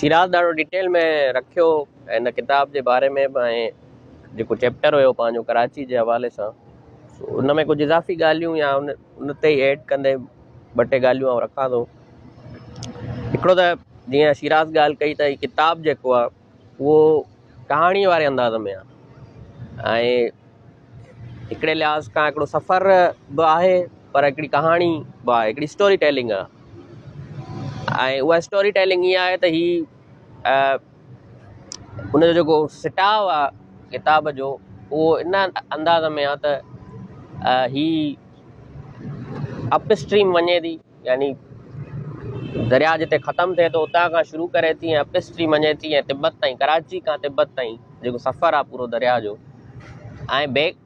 Shiraz ॾाढो detail में रखियो इन किताब जे बारे में ऐं जेको चैप्टर हुयो पंहिंजो कराची जे हवाले सां उन में कुझु इज़ाफ़ी ॻाल्हियूं या उन ते ई ऐड कंदे ॿ टे ॻाल्हियूं आउं रखां थो। हिकिड़ो त जीअं शिराज़ ॻाल्हि कई त हीअ किताबु जेको आहे उहो कहाणीअ वारे अंदाज़ में आहे ऐं हिकिड़े लिहाज़ खां हिकिड़ो सफ़र बि आहे पर हिकिड़ी कहाणी बि आहे, हिकिड़ी स्टोरी टेलिंग आहे। ऐं उहा स्टोरी टेलिंग ईअं आहे त हीअ उनजो जेको सिटाव आहे किताब जो उहो इन अंदाज़ में आहे त ही अप स्ट्रीम वञे थी, यानी दरिया जिते ख़तमु थिए थो उतां खां शुरू करे थी ऐं अप स्ट्रीम वञे थी ऐं तिब्बत ताईं, कराची खां तिब्बत ताईं जेको सफ़र आहे पूरो दरिया जो, ऐं बैक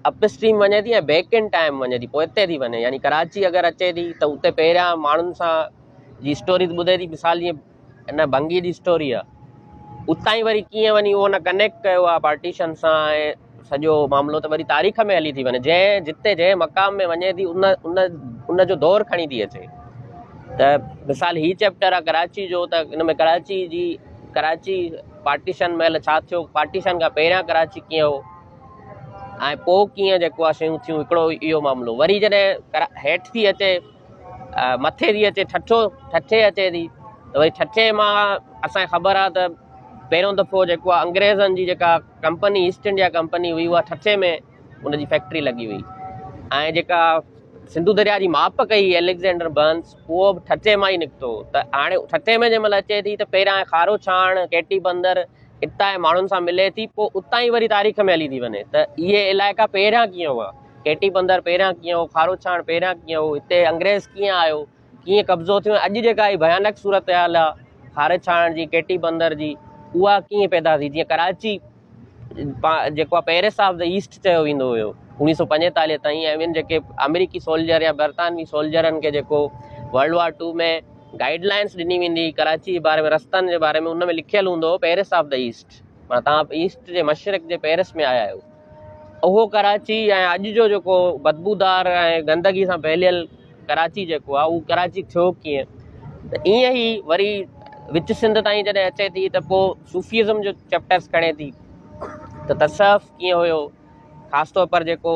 अप स्ट्रीम वञे थी ऐं बैक इन टाइम वञे थी, पोइ हिते थी वञे। यानी कराची अगरि अचे थी त उते पहिरियां माण्हुनि सां जी स्टोरी ॿुधे थी, मिसाल जीअं इन भंगी जी स्टोरी आहे, उतां ई वरी कीअं वञी उहो न कनेक्ट कयो आहे पार्टीशन सां ऐं सॼो मामिलो त वरी तारीख़ में हली थी वञे। जंहिं मक़ाम में वञे थी उन जो दौर खणी थी अचे। त मिसाल हीअ चैप्टर आहे कराची जो, त इन में कराची पार्टीशन महिल छा थियो, पार्टीशन खां पहिरियां कराची कीअं हो ऐं पोइ कीअं जेको आहे शयूं थियूं, हिकिड़ो इहो मामिलो। वरी जॾहिं हेठि थी अचे मथे थी अचे ठठे अचे थी त वरी ठठे मां असांखे ख़बर आहे त पहिरियों दफ़ो जेको आहे अंग्रेज़नि जी जेका कंपनी ईस्ट इंडिया कंपनी हुई उहा ठठे में उनजी फैक्ट्री लॻी हुई ऐं जेका सिंधु दरिया जी माप कई एलेक्जेंडर बर्न्स उहो बि ठठे मां ई निकितो। त हाणे ठठे में जंहिं महिल अचे थी त पहिरियां खारो छाण केटी बंदर हितां जे माण्हुनि सां मिले थी, पोइ उतां ई वरी तारीख़ में हली थी वञे त इहे इलाइक़ा पहिरियां कीअं हुआ, केटी बंदर पहिरियां कीअं हो, खारो छाण पहिरियां कीअं हो, हिते अंग्रेज़ कीअं आयो, कीअं कब्ज़ो थियो, अॼु जेका ही भयानक सूरत हाल आहे खारे छाण जी केटी बंदर जी उहा कीअं पैदा थी। जीअं कराची जेको आहे पेरिस ऑफ द ईस्ट चयो वेंदो हुयो 1945 ताईं, ऐं ॿियनि जेके अमेरिकी सोल्जर या बरतानवी सोल्जरनि खे जेको वर्ल्ड वॉर 2 में गाइडलाइंस ॾिनी वेंदी कराची जे बारे में, रस्तनि जे बारे में, उन में लिखियलु हूंदो हो पेरिस ऑफ द ईस्ट, माना तव्हां ईस्ट जे मशरिक़ जे पेरिस में आया आहियो। उहो कराची ऐं अॼु जो जेको बदबूदार ऐं गंदगी सां फैलियल कराची जेको आहे उहो कराची थियो कीअं। त ईअं ई वरी विच सिंध ताईं जॾहिं अचे थी त पोइ सूफ़ीज़म जो चैप्टर्स खणे थी, त तसव्वुफ़ कीअं हुयो, ख़ासि तौर पर जेको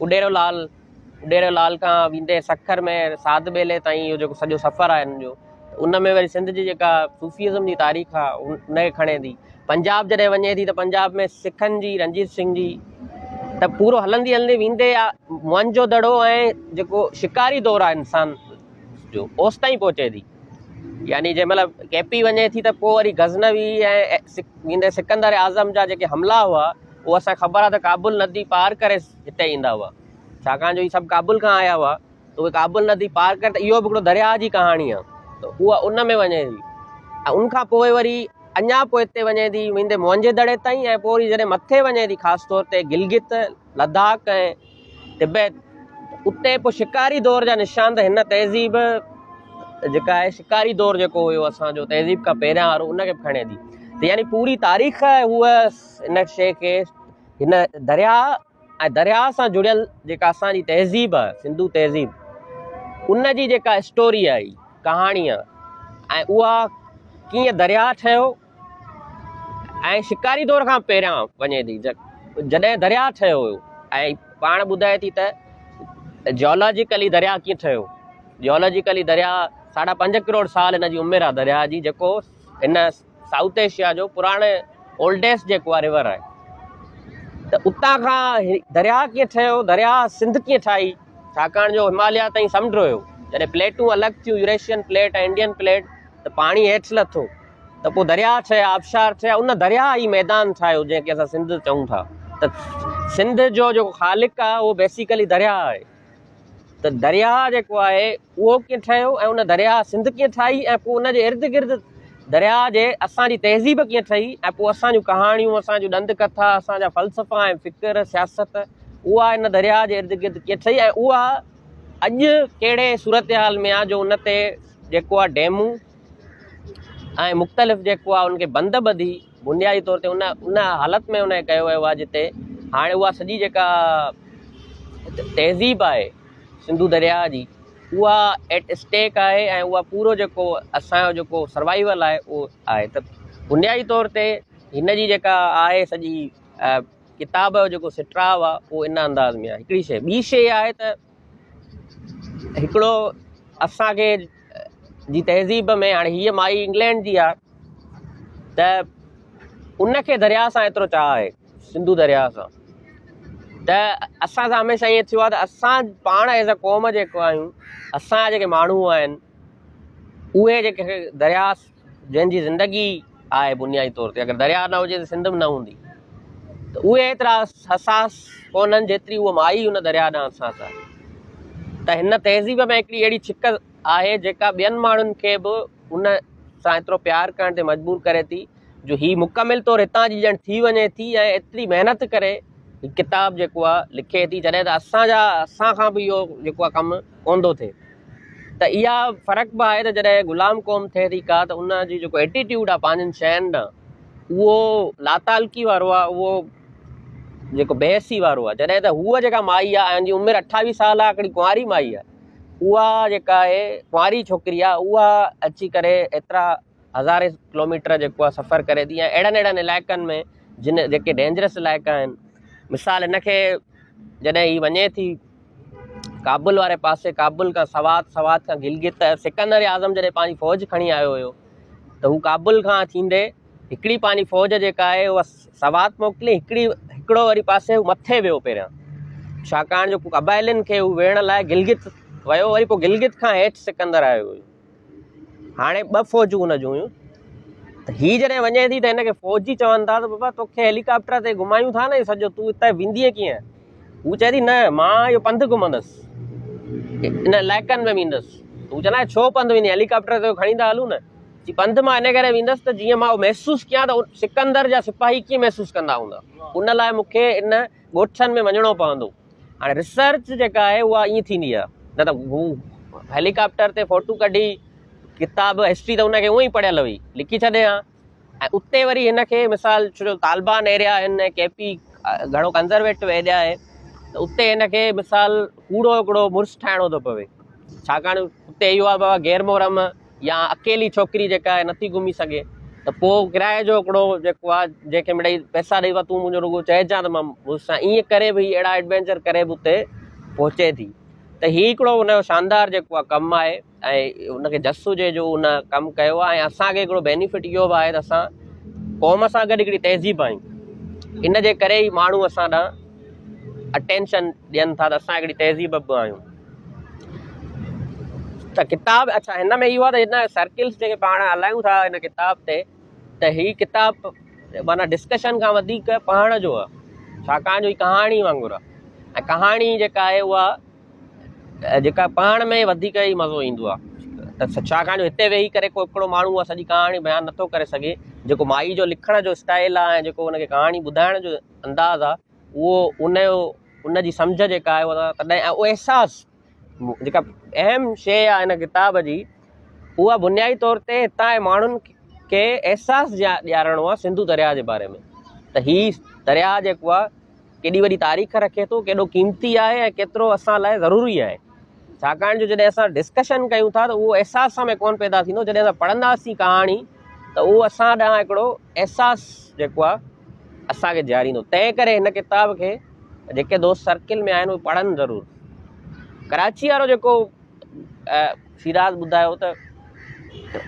उॾेरो लाल खां वेंदे सखर में साध बेले ताईं इहो जेको सॼो सफ़र आहे हिन जो, उन में वरी सिंध जी जेका सूफ़ीज़म जी तारीख़ आहे उनखे खणे थी। पंजाब जॾहिं वञे थी त पंजाब में सिखनि जी, रंजीत सिंह जी, त पूरो हलंदी वेंदे मुंहिंजो दड़ो ऐं जेको शिकारी दौर आहे इंसान जो ओसि ताईं पहुचे थी। यानी जंहिं महिल केपी वञे थी त पोइ वरी गज़नवी ऐं वेंदे सिकंदर आज़म जा जेके हमला हुआ उहो असांखे ख़बर आहे त काबुल नदी पार करे हिते ईंदा हुआ, छाकाणि जो हीअ सभु काबुल खां आया हुआ, त उहे काबुल नदी पार करे, त इहो बि हिकिड़ो दरिया जी कहाणी आहे, त उहा उन में वञे थी। ऐं उनखां पोइ वरी अञा पोइ हिते वञे थी वेंदे मुंहिंजे दड़े ताईं, ऐं पोइ वरी जॾहिं मथे वञे थी ख़ासि तौर ते गिलगित, लद्दाख ऐं तिब्बत, उते पोइ शिकारी दौर जा निशान त हिन तहज़ीब जेका आहे शिकारी दौर जेको हुयो असांजो तहज़ीब खां पहिरियां वारो उनखे बि खणे थी। त यानी पूरी तारीख़ उहा इन शइ खे हिन दरिया सां जुड़ियल जेका असांजी तहज़ीब आहे सिंधु तहज़ीब, उन जी जेका स्टोरी आहे कहाणी आहे, ऐं उहा कीअं दरिया ठहियो ऐं शिकारी दौर खां पहिरियां वञे थी जॾहिं दरिया ठहियो हुयो। ऐं पाण ॿुधाए थी त जियोलॉजिकली दरिया कीअं ठहियो। जियोलॉजिकली दरिया 5.5 करोड़ साल हिन जी उमिरि आहे दरिया जी, जेको हिन साउथ एशिया जो पुराणे ओल्डेस्ट जेको आहे रिवर आहे। त उतां खां दरिया कीअं ठहियो, दरिया सिंध कीअं ठाही, छाकाणि जो हिमालय ताईं समुंड हुयो, जॾहिं प्लेटूं अलॻि थियूं यूरेशियन प्लेट ऐं इंडियन प्लेट, त पाणी हेठि लथो त पोइ दरिया ठहिया, आबशार ठहिया, उन दरिया ई मैदान ठाहियो जंहिंखे असां सिंध चऊं था। त सिंध जो जेको ख़ालिक़ आहे उहो बेसिकली दरिया आहे। त दरिया जेको आहे उहो कीअं ठहियो ऐं उन दरिया सिंध कीअं ठाही, ऐं पोइ उनजे इर्द गिर्द दरिया जे असांजी तहज़ीब कीअं ठही, ऐं पोइ असांजूं कहाणियूं, असांजूं ॾंद कथा, असांजा फ़लसफ़ा ऐं फ़िक्र सियासत उहा इन दरिया जे इर्द गिर्द कीअं ठही, ऐं उहा अॼु कहिड़े सूरत हाल में आहे जो उन ते जेको आहे डैमूं ऐं मुख़्तलिफ़ जेको आहे उनखे बंद ॿधी बुनियादी तौर ते उन हालति में उनखे कयो वियो आहे जिते हाणे उहा सॼी जेका तहज़ीब आहे सिंधु दरिया जी उहा एट स्टेक आहे ऐं उहा पूरो जेको असांजो जेको सर्वाइवल आहे उहो आहे। त बुनियादी तौर ते हिन जी जेका आहे सॼी किताब जो जेको सिटराव आहे उहो इन अंदाज़ में आहे। हिकिड़ी शइ, ॿी शइ आहे त हिकिड़ो असांखे जी तहज़ीब में, हाणे हीअ माई इंग्लैंड जी आहे त उनखे दरिया सां एतिरो चाह आहे, सिंधु दरिया सां, त असां सां हमेशह ईअं थियो आहे त असां पाण एज़ अ क़ौम जेको आहियूं, असांजा जेके माण्हू आहिनि उहे जेके दरिया जंहिंजी ज़िंदगी आहे बुनियादी तौर ते, अगरि दरिया न हुजे त सिंध बि न हूंदी, त उहे एतिरा हसास कोन्हनि जेतिरी उहा माई उन दरिया ॾांहुं हसास आहे। त हिन तहज़ीब में हिकिड़ी अहिड़ी छिक आहे जेका ॿियनि माण्हुनि खे बि उन सां एतिरो प्यारु करण ते मजबूर करे थी जो हीउ मुकमिल तौरु हितां जी ॼण थी वञे थी ऐं एतिरी महिनत करे हीअ किताब जेको आहे लिखे थी, जॾहिं त असां खां बि इहो जेको आहे कमु कोन थो थिए। त इहा फ़र्क़ु बि आहे त जॾहिं ग़ुलाम क़ौम थिए थी का, त उन जी जेको एटीट्यूड आहे पंहिंजनि शयुनि ॾांहुं उहो लातालकी वारो आहे, उहो जेको बहसी वारो आहे। जॾहिं त हूअ जेका माई आहे, जंहिंजी उमिरि 28 साल आहे, हिकिड़ी कुंवारी माई आहे, उहा जेका आहे कुंवारी छोकिरी आहे, उहा अची करे एतिरा हज़ारे किलोमीटर जेको आहे सफ़र करे थी ऐं अहिड़नि इलाइक़नि में जेके डेंजरस इलाइक़ा आहिनि। मिसाल हिनखे जॾहिं हीअ वञे थी काबुल वारे पासे, काबुल खां सवात खां गिलगित, सिकंदर आज़म जॾहिं पंहिंजी फ़ौज खणी आयो हुयो त हू काबुल खां थींदे हिकिड़ी पंहिंजी फ़ौज जेका आहे उहा सवात मोकिली, हिकिड़ो वरी पासे हू मथे वियो पहिरियां, छाकाणि जो क़बाइलियुनि खे हू वेहण लाइ गिलगित वियो, वरी पोइ गिलगित खां हेठि सिकंदर आयो हुयो। हाणे 2 फ़ौजूं हुन जूं हुयूं। त हीअ जॾहिं वञे थी त हिनखे फ़ौजी चवनि था त बाबा तोखे हेलीकॉप्टर ते घुमायूं था न इहो सॼो, तूं हितां वेंदीअ कीअं? हू चए थी न, मां इहो पंधु घुमंदसि, इन इलाइक़नि में वेंदसि। तूं चवंदा आहिनि छो पंधु वेंदी, हेलीकॉप्टर ते खणी था हलूं न? जी पंधु मां इन करे वेंदसि त जीअं मां महसूसु कयां त सिकंदर जा सिपाही कीअं महसूसु कंदा हूंदा, उन लाइ मूंखे इन ॻोठनि में वञिणो पवंदो। हाणे रिसर्च जेका आहे उहा ईअं थींदी आहे, न त हू हेलीकॉप्टर ते फ़ोटू कढी किताब हिस्ट्री त उनखे उअं ई पढ़ियल हुई, लिखी छॾे हा। ऐं उते वरी हिनखे मिसाल छो तालिबान एरिया आहिनि, केपी घणो कंज़र्वेटिव एरिया आहे, त उते हिनखे मिसाल कूड़ो हिकिड़ो मुड़ुसु ठाहिणो थो पवे, छाकाणि उते इहो आहे बाबा गैर मोहरम या अकेली छोकिरी जेका आहे नथी घुमी सघे, त पोइ किराए जो हिकिड़ो जेको आहे जंहिंखे मिड़ई पैसा ॾेई तूं मुंहिंजो रुॻो चइजां त मां मुंसां ईअं करे बि अहिड़ा एडवेंचर करे बि उते पहुचे थी। त हीउ हिकिड़ो हुनजो शानदार जेको आहे कमु आहे ऐं उनखे जस हुजे जो उन कमु कयो आहे। ऐं असांखे हिकिड़ो बेनिफिट इहो बि आहे त असां क़ौम सां गॾु हिकिड़ी तहज़ीब आहियूं, इन जे करे ई माण्हू असां ॾांहुं अटेंशन ॾियनि था त असां हिकिड़ी तहज़ीब बि आहियूं। त किताब, अच्छा हिन में इहो आहे त हिन सर्किल्स जेके पाण हलायूं था हिन किताब ते, त हीअ किताब माना डिस्कशन खां वधीक पढ़ण जो आहे, छाकाणि जो हीअ कहाणी वांगुरु आहे ऐं कहाणी जेका आहे उहा जेका पढ़ण में वधीक ई मज़ो ईंदो आहे। त छाकाणि जो हिते वेही करे को हिकिड़ो माण्हू उहा सॼी कहाणी बयानु नथो करे सघे, जेको माई जो लिखण जो स्टाइल आहे ऐं जेको हुनखे कहाणी ॿुधाइण जो अंदाज़ आहे उहो उनजी सम्झ जेका आहे उहा तॾहिं ऐं उहो अहसासु जेका अहम शइ आहे हिन किताब जी, उहा बुनियादी तौर ते हितां जे माण्हुनि खे अहसासु ॾियारणो आहे सिंधु दरिया जे बारे में, त हीअ दरिया जेको आहे केॾी वॾी तारीख़ रखे थो, केॾो क़ीमती आहे ऐं केतिरो असां लाइ ज़रूरी आहे। छाकाणि जो जॾहिं असां डिस्कशन कयूं था त उहो अहसास में कोन पैदा थींदो, जॾहिं असां पढ़ंदासीं कहाणी त उहो असां ॾांहुं हिकिड़ो अहसासु जेको आहे असांखे ॾियारींदो। तंहिं करे हिन किताब खे जेके दोस्त सर्किल में आहिनि उहे पढ़नि ज़रूरु। कराची वारो जेको सिराज ॿुधायो त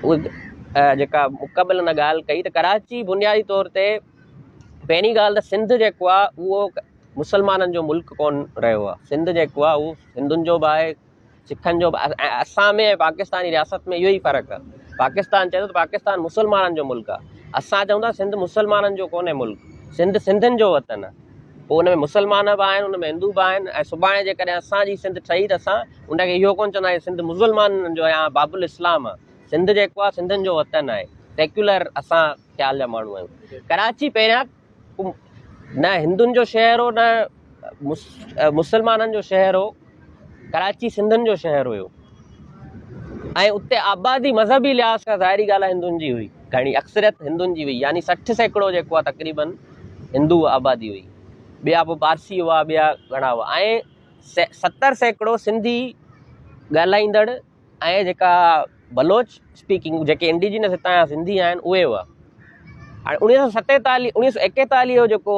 उहे जेका मुकबल न ॻाल्हि कई, त कराची बुनियादी तौर ते पहिरीं ॻाल्हि त सिंध जेको आहे उहो मुसलमाननि जो मुल्क कोन रहियो आहे। सिंध जेको आहे उहो सिंधुनि जो बि आहे, सिखनि जो बि। ऐं असां में ऐं पाकिस्तानी रियासत में इहो ई फ़र्क़ु आहे। पाकिस्तान चए थो त पाकिस्तान मुसलमाननि जो मुल्क आहे, असां चऊं था सिंध मुसलमाननि जो कोन्हे मुल्क, सिंध सिंधियुनि जो वतन आहे। पोइ हुन में मुसलमान बि आहिनि, हुन में हिंदू बि आहिनि। ऐं सुभाणे जेकॾहिं असांजी सिंध ठही त असां उनखे इहो कोन चवंदा आहियूं सिंध मुसलमाननि जो या बाबुल इस्लाम आहे। सिंध जेको आहे सिंधियुनि जो वतन आहे, सेक्युलर असां ख़्याल जा माण्हू आहियूं। कराची पहिरियां न हिंदुनि जो शहर हो न मुसलमाननि जो शहर हो, कराची सिंधियुनि जो शहर हुयो। ऐं उते आबादी मज़हबी लिहाज़ खां ज़ाहिरी ॻाल्हि आहे हिंदुनि जी हुई, घणी अक्सरियत हिंदुनि जी हुई, यानी 60% जेको आहे तक़रीबन हिंदू आबादी हुई, ॿिया पोइ पारसी हुआ, ॿिया घणा हुआ। ऐं 70% सिंधी ॻाल्हाईंदड़ ऐं जेका बलोच स्पीकिंग जेके इंडिजिनस हितां जा सिंधी आहिनि उहे हुआ। हाणे 1941 जो जेको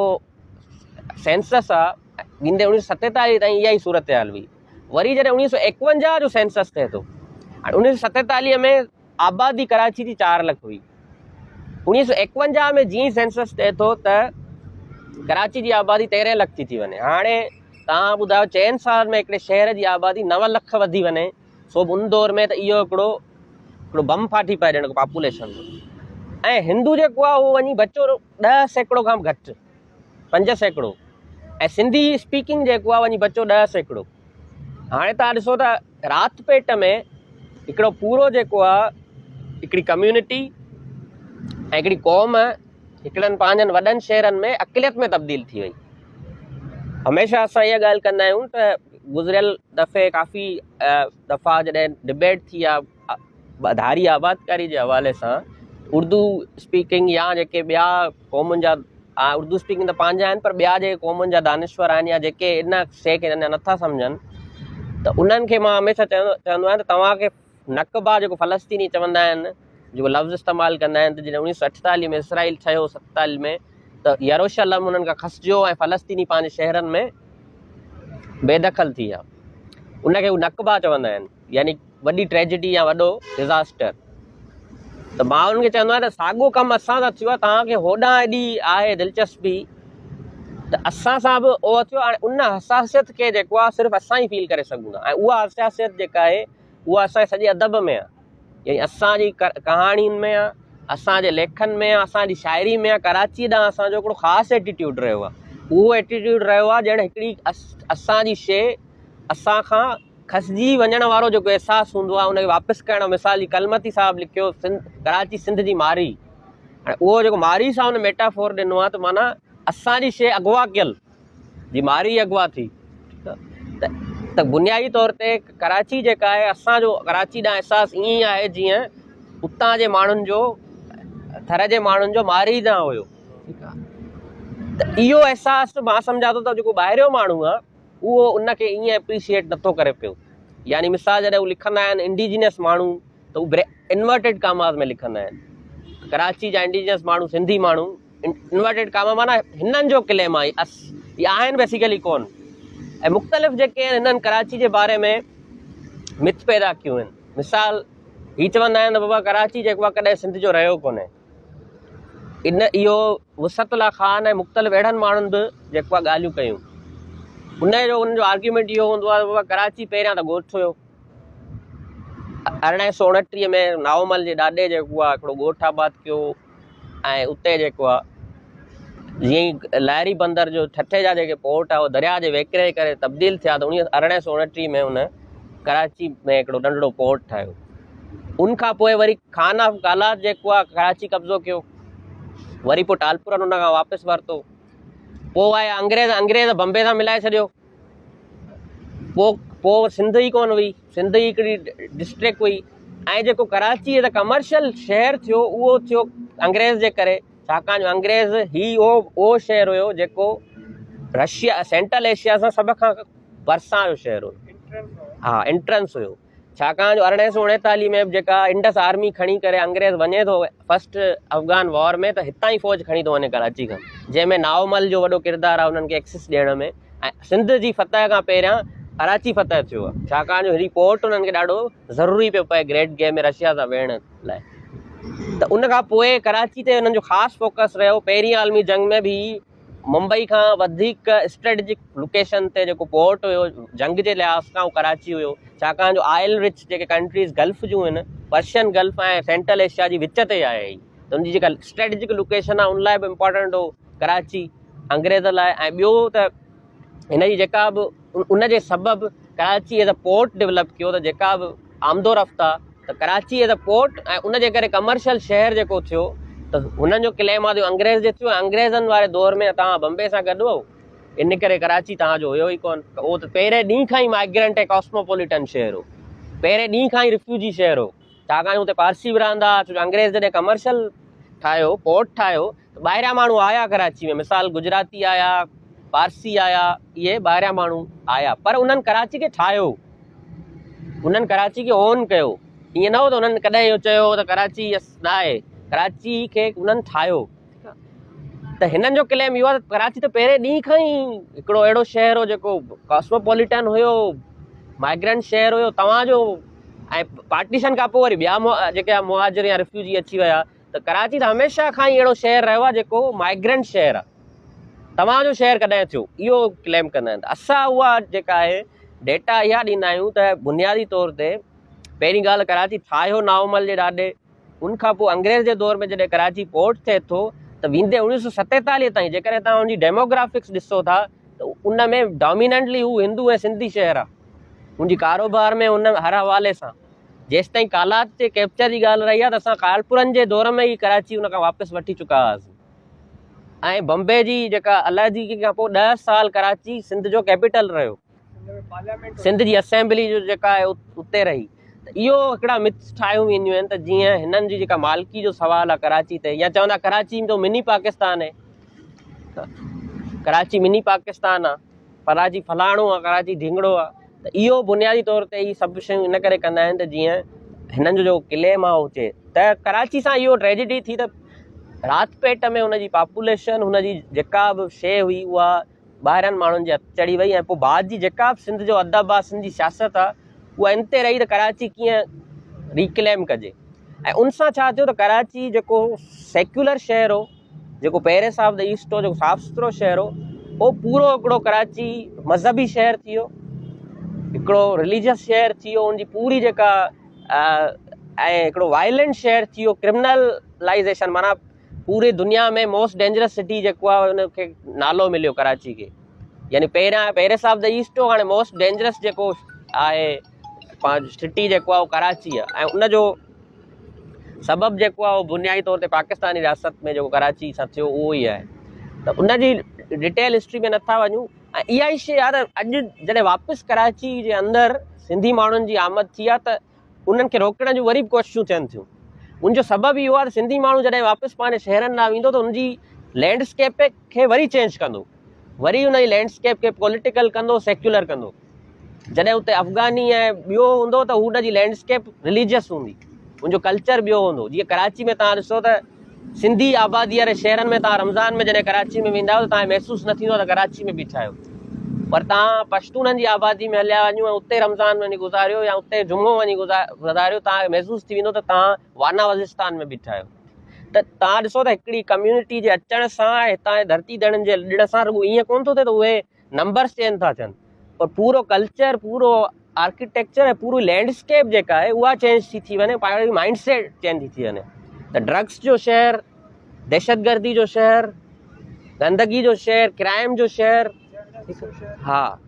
सेंसस आहे ईंदे 1947 ताईं इहा ई सूरत हाल हुई। वरी जॾहिं 1951 जो सेंसस थिए थो, हाणे 1947 में आबादी कराची जी 4 लख हुई। 1951 में जीअं सेंसस थिए थो त कराची जी आबादी 13 लख थी वञे। हाणे तव्हां ॿुधायो 4 साल में हिकिड़े शहर जी आबादी 9 लख वधी वञे, सो बि उन दौर में त इहो हिकिड़ो बम फाटी पए ॼण पॉपुलेशन जो। ऐं हिंदू जेको आहे उहो वञी बचो 10 सैकड़ो खां घटि, 5 सैकड़ो, ऐं सिंधी स्पीकिंग जेको आहे वञी बचो 10 सैकड़ो। हाणे तव्हां ॾिसो त रातपेट में हिकिड़ो पूरो जेको आहे हिकिड़ी कम्यूनिटी ऐं हिकिड़ी क़ौम हिकिड़नि पंहिंजनि वॾनि शहरनि में अक़लियत में तब्दील थी वई। हमेशह असां इहा ॻाल्हि कंदा आहियूं त गुज़िरियल दफ़े काफ़ी दफ़ा जॾहिं डिबेट थी आहे धारी आबादकारी जे हवाले सां, उर्दू स्पीकिंग या जेके ॿिया क़ौमुनि जा उर्दू स्पीकिंग त पंहिंजा आहिनि, पर ॿिया जेके क़ौमुनि जा दानिश्वर आहिनि या जेके इन शइ खे अञा नथा सम्झनि, त उन्हनि खे मां हमेशह चवंदो आहियां त तव्हांखे नक़बा जेको फ़लस्तीनी चवंदा आहिनि, जेको लफ़्ज़ इस्तेमालु कंदा आहिनि, त जॾहिं 1948 में इसराइल ठहियो 47 में, त यरूशलम उन्हनि खां खसिजियो ऐं फ़लस्तीनी पंहिंजे शहरनि में बेदख़ल थी विया। उनखे उहे नक़बा चवंदा आहिनि, यानी वॾी ट्रेजिडी या वॾो डिज़ास्टर। त मां उन्हनि खे चवंदो आहियां त साॻियो कमु असां सां थियो आहे, तव्हांखे होॾां एॾी आहे दिलचस्पी त असां सां बि उहो थियो। हाणे उन हसासियत खे जेको आहे सिर्फ़ु असां ई फील करे सघूं था, ऐं उहा हसासियत जेका आहे उहा असांजे सॼे अदब में आहे, यानी असांजी कहाणियुनि में आहे, असांजे लेखनि में आहे, असांजी शाइरी में आहे। कराची ॾांहुं असांजो हिकिड़ो ख़ासि एटीट्यूड रहियो आहे। उहो एटीट्यूड रहियो आहे ॼण हिकिड़ी असांजी शइ असां खां खसिजी वञण वारो जेको अहसासु हूंदो आहे उनखे वापसि करणु। मिसाल जी कलमती साहिबु लिखियो कराची सिंध जी मारी। हाणे उहो जेको मारी सां हुन मेटाफोर ॾिनो आहे, त माना असांजी शइ अॻुवा कयल जी मारी अॻुवा थी। त बुनियादी तौर ते कराची जेका आहे, असांजो कराची ॾांहुं अहसासु ईअं ई आहे जीअं उतां जे माण्हुनि जो, थर जे माण्हुनि जो मारी ॾांहुं हुयो। ठीकु आहे, त इहो अहसासु मां सम्झां थो त जेको ॿाहिरियों माण्हू आहे उहो उनखे ईअं एप्रिशिएट नथो करे पियो। यानी मिसाल जॾहिं उहे लिखंदा आहिनि इंडिजिनियस माण्हू, त उहे इन्वर्टेड कामास में लिखंदा आहिनि। कराची जा इंडिजिनियस माण्हू, सिंधी माण्हू, इन्वर्टेड कामा माना हिननि जो क्लेम आहे, इहे आहिनि बेसिकली कोन। ऐं मुख़्तलिफ़ जेके आहिनि हिननि कराची जे बारे में मिथ पैदा कयूं आहिनि। मिसाल हीअ चवंदा आहिनि त बाबा कराची जेको आहे कॾहिं सिंध जो रहियो कोन्हे। इहो वसतुल्ला ख़ान ऐं मुख़्तलिफ़ अहिड़नि माण्हुनि बि जेको आहे ॻाल्हियूं कयूं। उनजो आर्ग्यूमेंट इहो हूंदो आहे त बाबा कराची पहिरियां त ॻोठ हुयो। 1829 में नाओमल जे ॾाॾे जेको आहे हिकिड़ो ॻोठ आबाद कयो, ऐं उते जेको आहे जीअं ई लाहिरी बंदर जो ठठे जा जेके पोर्ट आहे उहो दरिया जे वेकिरे करे तब्दील थिया, त 1829 में हुन कराची में हिकिड़ो नंढिड़ो पोर्ट ठाहियो। उनखां पोइ वरी ख़ान ऑफ कालात जेको आहे कराची कब्ज़ो कयो, वरी पोइ टालपुरनि उन खां वापसि वरितो। पोइ आया अंग्रेज़ बम्बे सां मिलाए छॾियो। पोइ सिंध ई कोन हुई, सिंध ई हिकिड़ी डिस्ट्रिक्ट हुई। ऐं जेको कराची त कमर्शियल शहर थियो उहो थियो अंग्रेज़ जे करे, छाकाणि जो अंग्रेज़ ही उहो शहर हुयो जेको रशिया सेंट्रल एशिया सां सभ खां भरिसां जो शहर हुयो। हा, एंट्रेंस हुयो। छाकाणि जो 1839 में जेका इंडस आर्मी खणी करे अंग्रेज़ वञे थो फस्ट अफ़गान वॉर में, त हितां ई फ़ौज खणी थो वञे कराची खां, जंहिंमें नाओमल जो वॾो किरदारु आहे उन्हनि खे एक्सेस ॾियण में। ऐं सिंध जी फतह खां पहिरियां कराची फतह थियो आहे, छाकाणि जो रिपोर्ट उन्हनि खे ॾाढो ज़रूरी पियो पए ग्रेट गेम में रशिया सां वेहण लाइ। त उन खां पोइ कराची ते हुननि जो ख़ासि फोकस रहियो। पहिरीं आलमी जंग में बि मुंबई खां वधीक स्ट्रेटेजिक लोकेशन ते जेको पोर्ट हुयो जंग जे लिहाज़ खां, उहो कराची हुयो। छाकाणि जो आयल रिच जेके कंट्रीज़ गल्फ जूं आहिनि, पर्शियन गल्फ ऐं सेंट्रल एशिया जी विच ते आहे, त उनजी जेका स्ट्रेटेजिक लोकेशन आहे उन लाइ बि इम्पोर्टेंट हो कराची अंग्रेज़ लाइ। ऐं ॿियो त हिनजी जेका बि उनजे सबबु Karachi as a port develop कयो, त जेका बि आमदो रफ़्त आहे त कराची एज़ अ पोर्ट, ऐं उनजे करे कमर्शियल शहर जेको थियो, त हुननि जो क्लेम आहे अंग्रेज़ जे थियो। अंग्रेज़नि वारे दौर में तव्हां बम्बे सां गॾु हो, इन करे कराची तव्हांजो हुयो ई कोन। उहो त पहिरें ॾींहं खां ई माइग्रेंट ऐं कॉस्मोपॉलिटन शहर हो, पहिरें ॾींहं खां ई रिफ्यूजी शहर हो। छाकाणि हुते पारसी बि रहंदा, अंग्रेज़ जॾहिं कमर्शियल ठाहियो, पोर्ट ठाहियो, त ॿाहिरियां माण्हू आया कराची में। मिसाल गुजराती आया, पारसी आया, इहे ॿाहिरियां माण्हू आया, पर उन्हनि कराची खे ठाहियो। उन्हनि कराची खे ओन कयो। ईअं न हो त उन्हनि कॾहिं इहो चयो त कराची न आहे, कराची खे उन्हनि ठाहियो। त हिननि जो क्लेम इहो आहे त कराची त पहिरें ॾींहं खां ई हिकिड़ो अहिड़ो शहर हो जेको कॉस्मोपॉलिटन हुयो, माइग्रेंट शहर हुयो तव्हांजो। ऐं पार्टीशन खां पोइ वरी ॿिया जेके मुहाजिर या रिफ्यूजी अची विया, त कराची त हमेशह खां ई अहिड़ो शहर रहियो आहे जेको माइग्रेंट शहर आहे। तव्हांजो शहर कॾहिं थियो, इहो क्लेम कंदा आहिनि। असां उहा जेका आहे डेटा इहा ॾींदा आहियूं त बुनियादी तौर ते पहिरीं ॻाल्हि कराची ठाहियो नाओमल जे ॾाढे, उनखां पोइ अंग्रेज़ जे दौर में जॾहिं कराची पोर्ट थिए थो त वेंदे 1947 ताईं जेकॾहिं तव्हां हुनजी डेमोग्राफिक्स ॾिसो था त उन में डोमिनेंटली हू हिंदू ऐं सिंधी शहर आहे। मुंहिंजी कारोबार में उन हर हवाले सां जेसि ताईं कालात जे कैप्चर जी ॻाल्हि रही आहे त असां कालपुरनि जे दौर में ई कराची उन खां वापसि वठी चुका हुआसीं। ऐं बम्बे जी जेका अलहदगी खां पोइ 10 साल कराची सिंध जो कैपिटल रहियो, सिंध जी असेंबली जो जेका आहे उते रही। त इहो हिकिड़ा मिथ्स ठाहियूं वेंदियूं आहिनि त जीअं हिननि जी जेका मालिकी जो सुवालु आहे कराची ते, या चवंदा कराची जो मिनी पाकिस्तान आहे, कराची मिनी पाकिस्तान आहे, कराची फलाणो आहे, कराची ढिंगड़ो आहे। त इहो बुनियादी तौर ते ई सभु शयूं इन करे कंदा आहिनि त जीअं हिननि जो क्लेम आहे उहो चए त कराची सां इहो ट्रेजिडी थी त राति पेट में हुनजी पॉपुलेशन, हुनजी जेका बि शइ हुई उहा ॿाहिरनि माण्हुनि जे हथु चढ़ी वई। ऐं पोइ बाद जी जेका बि सिंध जो अदब आहे, सिंध जी सियासत आहे, उहा इन ते रही त कराची कीअं रिक्लेम कजे। ऐं उन सां छा थियो त कराची जेको सेक्युलर शहर हो, जेको पेरिस ऑफ द ईस्ट हो, जेको साफ़ु सुथिरो शहर हो, उहो पूरो हिकिड़ो कराची मज़हबी शहर थी वियो, हिकिड़ो रिलीजियस शहर थी वियो। उनजी पूरी जेका ऐं हिकिड़ो वायलेंट शहर थी वियो, क्रिमिनलाइज़ेशन, माना पूरी दुनिया में मोस्ट डेंजरस सिटी जेको आहे उनखे नालो मिलियो कराची खे। यानी पहिरियां पेरिस ऑफ द ईस्ट हो, हाणे मोस्ट डेंजरस जेको आहे सिटी जेको आहे उहो कराची आहे। ऐं उनजो सबबु जेको आहे उहो बुनियादी तौर ते पाकिस्तानी रियासत में जेको कराची सां थियो उहो ई आहे। त उनजी डिटेल हिस्ट्री में नथा वञूं। ऐं इहा ई शइ आहे त अॼु जॾहिं वापसि कराची जे अंदरि सिंधी माण्हुनि जी आमद थी आहे त उन्हनि खे रोकण जूं वरी बि कोशिशूं थियनि थियूं। उनजो सबबु इहो आहे त सिंधी माण्हू जॾहिं वापसि पंहिंजे शहरनि ॾांहुं वेंदो त उनजी लैंडस्केप खे वरी चेंज कंदो, वरी उनजी लैंडस्केप खे पॉलिटिकल कंदो, सेक्युलर कंदो। जॾहिं उते अफ़गानी ऐं ॿियो हूंदो त हुनजी लैंडस्केप रिलीजियस हूंदी, उनजो कल्चर ॿियो हूंदो। जीअं कराची में तव्हां ॾिसो त सिंधी आबादी वारे शहरनि में तव्हां रमज़ान में जॾहिं कराची में वेंदा आहियो त तव्हांखे महसूसु न थींदो त कराची में बीठा आहियो। पर तव्हां पश्तूननि जी आबादी में हलिया वञो ऐं उते रमज़ान वञी गुज़ारियो या उते जुमो वञी गुज़ारियो, तव्हांखे महसूसु थी वेंदो त तव्हां वाना वज़िस्तान में बीठा आहियो। त तव्हां ॾिसो त हिकिड़ी कम्यूनिटी जे अचण सां, हितां जे धरती धड़नि जे ॾिण सां रुॻो ईअं कोन थो थिए त उहे नंबर्स चेंज था थियनि, पर पूरो कल्चर, पूरो आर्किटेक्चर ऐं पूरी लैंडस्केप जेका आहे उहा चेंज थी वञे, पंहिंजो माइंड सेट चेंज थी वञे। त ड्रग्स जो शहर, दहशतगर्दी जो शहर, गंदगी जो शहर, क्राइम जो शहर, हा,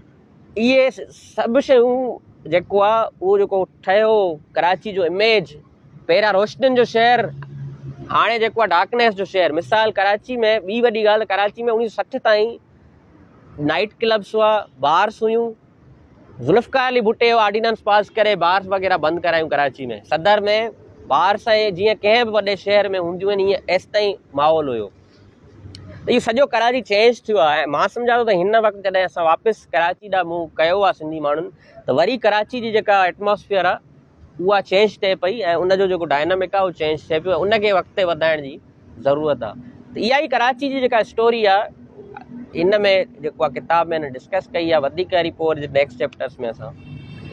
इहे सभु शयूं जेको आहे उहो जेको ठहियो कराची जो इमेज, पहिरियां रोशनियुनि जो शहर, हाणे जेको आहे डार्कनेस जो शहर। मिसाल कराची में ॿी वॾी ॻाल्हि, कराची में 1960 ताईं नाइट क्लब्स हुआ, बार्स हुयूं। ज़ुल्फ़िकार अली भुट्टे जो ऑर्डिनेंस पास करे बार्स वग़ैरह बंदि करायूं कराची में। सदर में बार्स ऐं जीअं कंहिं बि वॾे शहर में हूंदियूं आहिनि ईअं एसि ताईं माहौल हुयो। त इहो सॼो कराची चेंज थियो आहे। ऐं मां सम्झां थो त हिन वक़्तु जॾहिं असां वापसि कराची ॾांहुं मुंहुं कयो आहे सिंधी माण्हुनि, त वरी कराची जी जेका एटमॉस्फेयर आहे उहा चेंज थिए पई ऐं उनजो जेको डायनामिक आहे उहो चेंज थिए पियो। उनखे अॻिते वधाइण जी ज़रूरत आहे। त इहा ई कराची जी जेका स्टोरी आहे इन में जेको आहे किताब में डिस्कस कई आहे। वधीक वरी पोइ नेक्स्ट चैप्टर्स में असां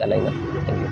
ॻाल्हाईंदासीं।